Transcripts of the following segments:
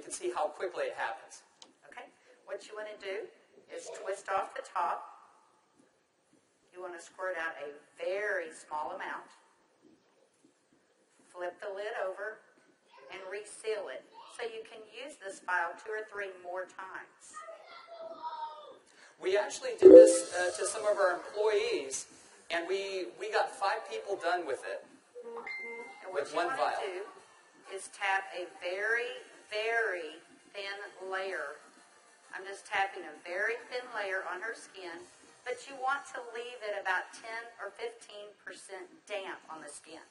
can see how quickly it happens. Okay. What you want to do is twist off the top. You want to squirt out a very small amount. Flip the lid over and reseal it so you can use this file 2 or 3 more times. We actually did this to some of our employees, and we got 5 people done with it. And what you want to do is tap a very, very thin layer. I'm just tapping a very thin layer on her skin, but you want to leave it about 10 or 15% damp on the skin.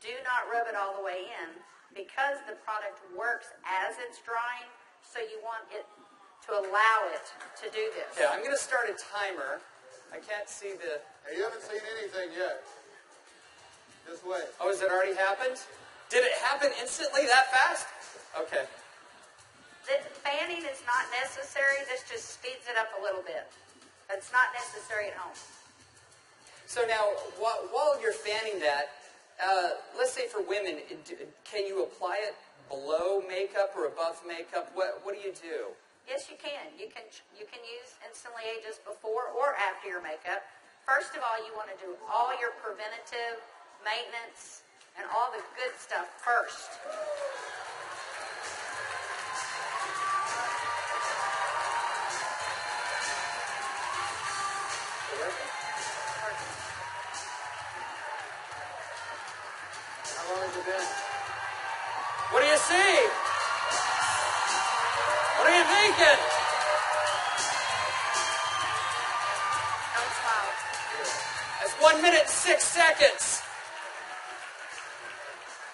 Do not rub it all the way in because the product works as it's drying, so you want it to allow it to do this. Okay, I'm going to start a timer. I can't see the... Hey, you haven't seen anything yet. Just wait. Oh, has it already happened? Did it happen instantly that fast? Okay. The fanning is not necessary. This just speeds it up a little bit. It's not necessary at home. So now, while you're fanning that, let's say for women, can you apply it below makeup or above makeup? What do you do? Yes, you can. You can use Instantly Ageless before or after your makeup. First of all, you want to do all your preventative maintenance and all the good stuff first. How long has it been? What do you see? What are you thinking? Don't smile. That's 1 minute and 6 seconds.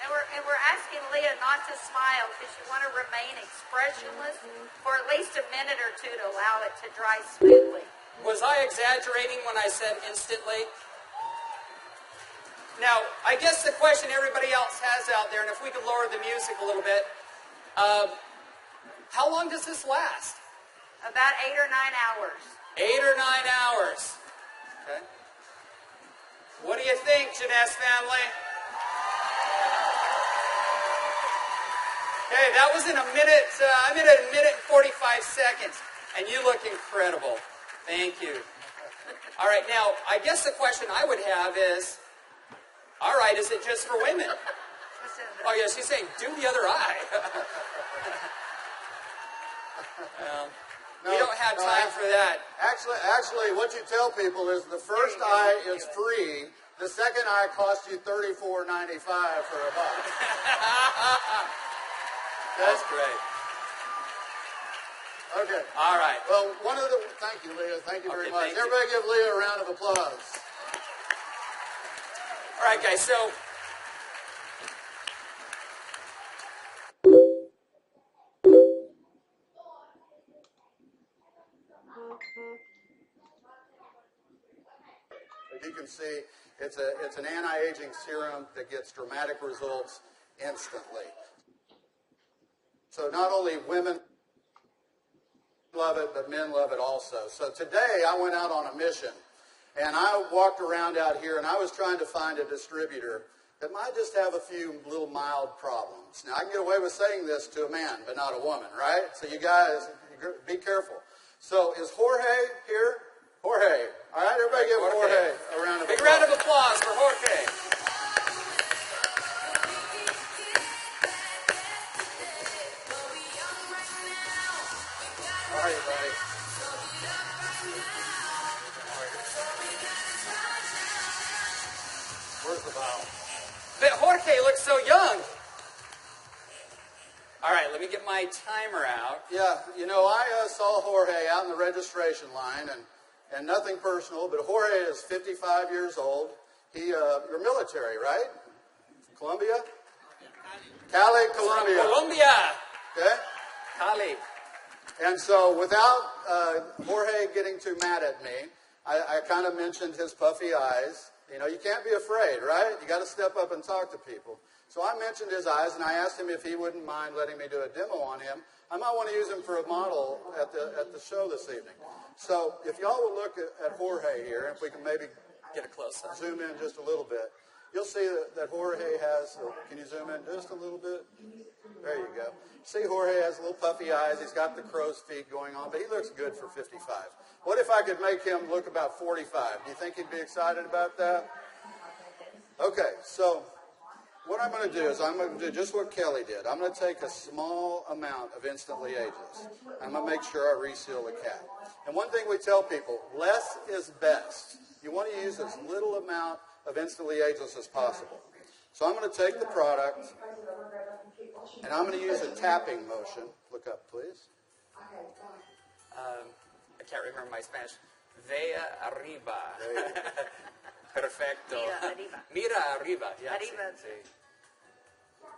And we're asking Leah not to smile because you want to remain expressionless for at least a minute or 2 to allow it to dry smoothly. Was I exaggerating when I said instantly? Now, I guess the question everybody else has out there, and if we could lower the music a little bit, how long does this last? About 8 or 9 hours. 8 or 9 hours. Okay. What do you think, Jeunesse family? Okay, that was in a minute. I'm at a minute and 45 seconds, and you look incredible. Thank you. All right, now, I guess the question I would have is, all right, is it just for women? Oh, yeah, she's saying, do the other eye. We don't have time for that. Actually, what you tell people is the first eye is free. The second eye costs you $34.95 for a buck. That's great. Okay. All right. Well, thank you, Leah. Thank you very much. Thank you. Everybody give Leah a round of applause. All right, guys, so as you can see, it's an anti-aging serum that gets dramatic results instantly. So not only women love it, but men love it also. So today I went out on a mission, and I walked around out here, and I was trying to find a distributor that might just have a few little mild problems. Now, I can get away with saying this to a man, but not a woman, right? So you guys, be careful. So is Jorge here? Jorge. All right, everybody give Jorge a round of applause. Big round of applause for Jorge. How are you, buddy? Where's the bottle? But Jorge looks so young. All right, let me get my timer out. Yeah, you know, I saw Jorge out in the registration line, and nothing personal, but Jorge is 55 years old. You're military, right? Colombia? Cali, Colombia. Colombia. Okay? Cali. And so without Jorge getting too mad at me, I kind of mentioned his puffy eyes. You know, you can't be afraid, right? You got to step up and talk to people. So I mentioned his eyes, and I asked him if he wouldn't mind letting me do a demo on him. I might want to use him for a model at the show this evening. So if y'all will look at Jorge here, if we can maybe Get a close-up. zoom in just a little bit. you'll see that Jorge has, can you zoom in just a little bit? There you go. See, Jorge has little puffy eyes. He's got the crow's feet going on, but he looks good for 55. What if I could make him look about 45? Do you think he'd be excited about that? Okay, so what I'm going to do is I'm going to do just what Kelly did. I'm going to take a small amount of Instantly Ageless. I'm going to make sure I reseal the cap. And one thing we tell people, less is best. You want to use as little amount of Instantly Ageless as possible. So I'm going to take the product, and I'm going to use a tapping motion. Look up, please. I can't remember my Spanish. Vea arriba. Perfecto. Mira arriba. Mira arriba. Yeah, Arriba.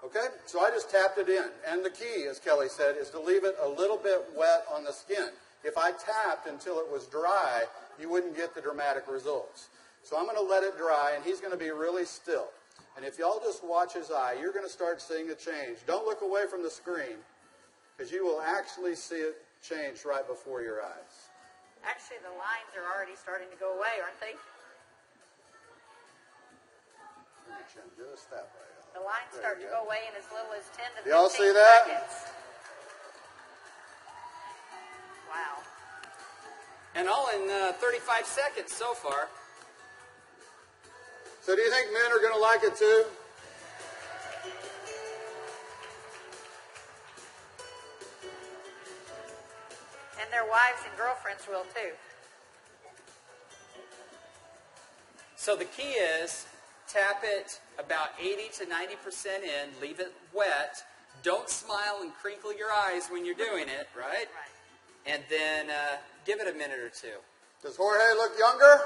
Okay, so I just tapped it in. And the key, as Kelly said, is to leave it a little bit wet on the skin. If I tapped until it was dry, you wouldn't get the dramatic results. So I'm going to let it dry, and he's going to be really still. And if y'all just watch his eye, you're going to start seeing a change. Don't look away from the screen, because you will actually see it change right before your eyes. Actually, the lines are already starting to go away, aren't they? Just that way. The lines start to go away in as little as 10 to 15 Y'all see that? seconds. Wow. And all in 35 seconds so far. So do you think men are going to like it too? And their wives and girlfriends will too. So the key is tap it about 80 to 90% in, leave it wet. Don't smile and crinkle your eyes when you're doing it, right? Right. And then give it a minute or two. Does Jorge look younger?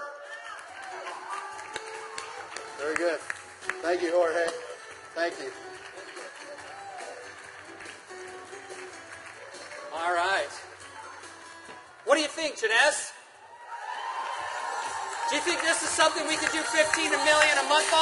Very good. Thank you, Jorge. Thank you. All right. What do you think, Jeunesse? Do you think this is something we could do 15 million a month on?